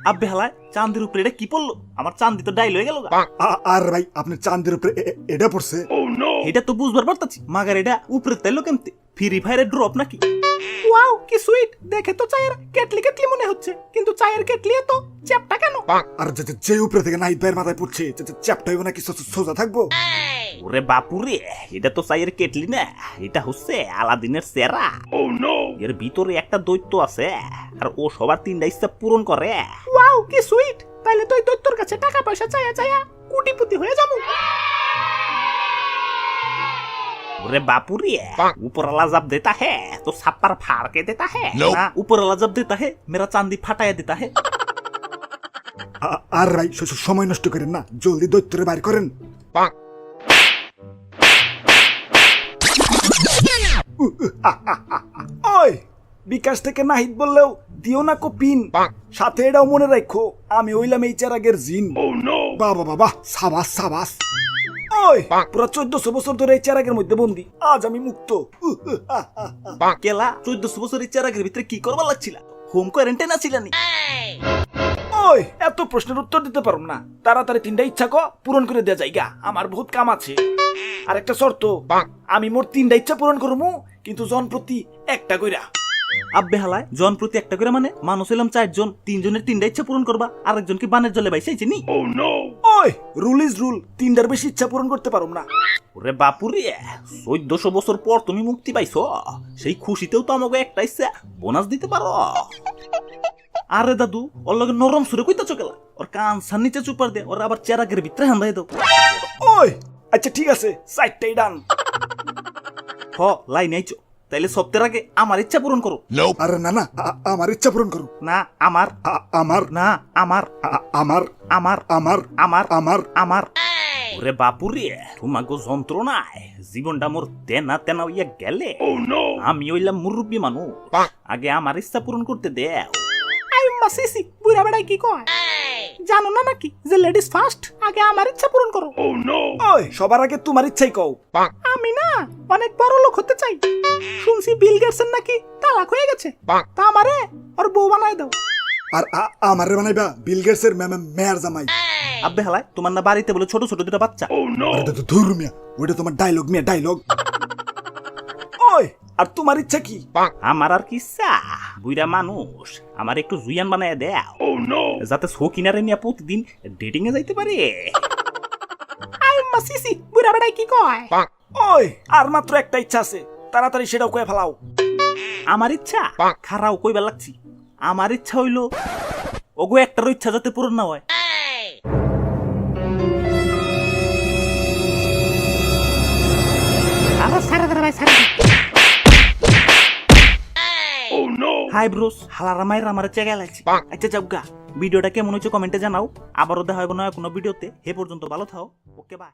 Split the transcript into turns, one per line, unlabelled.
আব্বে হালায় চাঁদের উপরে এটা কি পড়লো? আমার চাঁদি তো ডাইল হয়ে গেল।
আর ভাই আপনার চাঁদের উপরে এটা পড়ছে?
এটা তো বুঝবার পারতাছি, মাগার এটা উপরে তাইলো কেমতে? ফ্রি ফায়ারের ড্রপ নাকি? ওয়াও কি সুইট! দেখে তো চায়ের কেটলি কেটলি মনে হচ্ছে, কিন্তু চায়ের কেটলি তো চ্যাপটা কেন?
আর যে উপরে থেকে নাহিদ ভাইয়ের মাথায় পড়ছে চ্যাপটা হইব নাকি সোজা থাকবো?
ওরে বাপুরে, এটা তো চায়ের কেটলি না, এটা হচ্ছে আলাদিনের সেরা। এর ভিতরে একটা দৈত্য আছে আর ও সবার 3টা ইচ্ছা পূরণ করে। ওয়াও কি সুইট! তাইলে তো এই দৈত্যর কাছে টাকা পয়সা চায়া চায়া কোটিপতি হয়ে যাবো। ওরে বাপুরে, ऊपरवाला जब देता है तो छप्पर फाड़ के देता है ना, ऊपरवाला जब देता है मेरा चांदी फटाया देता है।
আর ভাই সময় নষ্ট করেন না, জলদি দৈত্যরে বাইর করেন। ওই বিকাশ থেকে নাহিদ বললেও দিও না কো পিন, সাথে এটাও মনে রাখো আমি হইলাম এই চেরাগের জিন। বাবা বাবা, সাবাস সাবাস। ওই পুরো 1400 বছর ধরে এই চেরাগের মধ্যে বন্দি, আজ আমি মুক্ত।
কেলা 1400 বছর এই চেরাগের ভিতরে কি করবা লাগছিল? হোম কোয়ারেন্টাইন আছিলানি?
ওই এত প্রশ্নের উত্তর দিতে পারুম না, তাড়াতাড়ি 3টা ইচ্ছা কো পূরণ করে দেয়া যাইগা, আমার বহুত কাম আছে। আর একটা শর্ত, আমি মোট 3টা ইচ্ছা পূরণ করবো, কিন্তু জন প্রতি একটা কইরা।
আব্বে হালায় জন প্রতি একটা করে মানে মানুষ হইলাম 4 জন, 3 জনের 3টা ইচ্ছা পূরণ করবা, আরেকজন কি বানের জলে বাইসাইছে নি?
ওই রুল ইজ রুল, 3টার বেশি ইচ্ছা পূরণ করতে পারুম না।
ওরে বাপুরে, 1400 বছর পর তুমি মুক্তি পাইছো, সেই খুশিতেও তো আমাকে একটা ইচ্ছা বোনাস দিতে পারো। আরে দাদু, ওর লগে নরম সুরে কইতাছো কেলা? ওর কান সান নিচে চুপার দে, ওর আবার চেরাগের ভিতরে হান্দাই দাও।
ওই আচ্ছা ঠিক আছে, 4টাই ডান।
হ লাইন আইছো, তাইলে সপ্তাহের আগে আমার ইচ্ছা পূরণ করো।
আরে না না, আমার ইচ্ছা পূরণ করো
না আমার,
আমার
না আমার,
আমার
আমার,
আমার
আমার,
আমার
আমার। ওরে বাপুরে, তোমাকে যন্ত্রণায় জীবনটা মোর তেনা তেনা হইয়া গেলে। আমি হইলাম মুরব্বী মানুষ, আগে আমার ইচ্ছা পূরণ করতে দেও। আইম্মা সিসি, বুড়া বেড়াই কি কয়? জানো না নাকি যে লেডিস ফার্স্ট, আগে আমার ইচ্ছা পূরণ করো।
ওই সবার আগে তোমার ইচ্ছাই কও।
আমি না অনেক বড় লোক হতে চাই, শুনছি বিল গেটসের নাকি তালাক হয়ে গেছে, তা আমারে ওর বউ বানাই দাও।
আর আমারে বানাইবা বিল গেটসের মেয়ার জামাই?
আব্বে হালায়, তোমার না বাড়িতে বলে ছোট ছোট দুটো বাচ্চা?
ধুর মিয়া, ওইটা তোমার ডায়লগ মিয়া, ডায়লগ। ওই আর তোমার ইচ্ছা কি?
আমার আর কি ইচ্ছা, বুইরা মানুষ আমার একটু জুয়ান বানায় দেও, যাতে সকিনারে নিয়ে প্রতিদিন ডেটিং এ যাইতে পারে। আইম্মা সিসি, বুইরা বেড়াই কি কয়?
ওই আর মাত্র একটা ইচ্ছা আছে, তাড়াতাড়ি সেটাও কয়ে ফেলাও।
আমার ইচ্ছা খারাও কইবা লাগছি। আমার ইচ্ছা হইলো ওগো একটারও ইচ্ছা যাতে পূরণ না হয়। আবার সারা দাঁড়া ভাই, সারা। হাই ব্রোস, হালারা মায়ের আমার চেয়ে গেলাইছি। আচ্ছা যাও গা, ভিডিওটা কেমন হয়েছে কমেন্টে জানাও। আবারও দেখা হবে না কোনো ভিডিওতে, হে পর্যন্ত ভালো থাও। Okay by.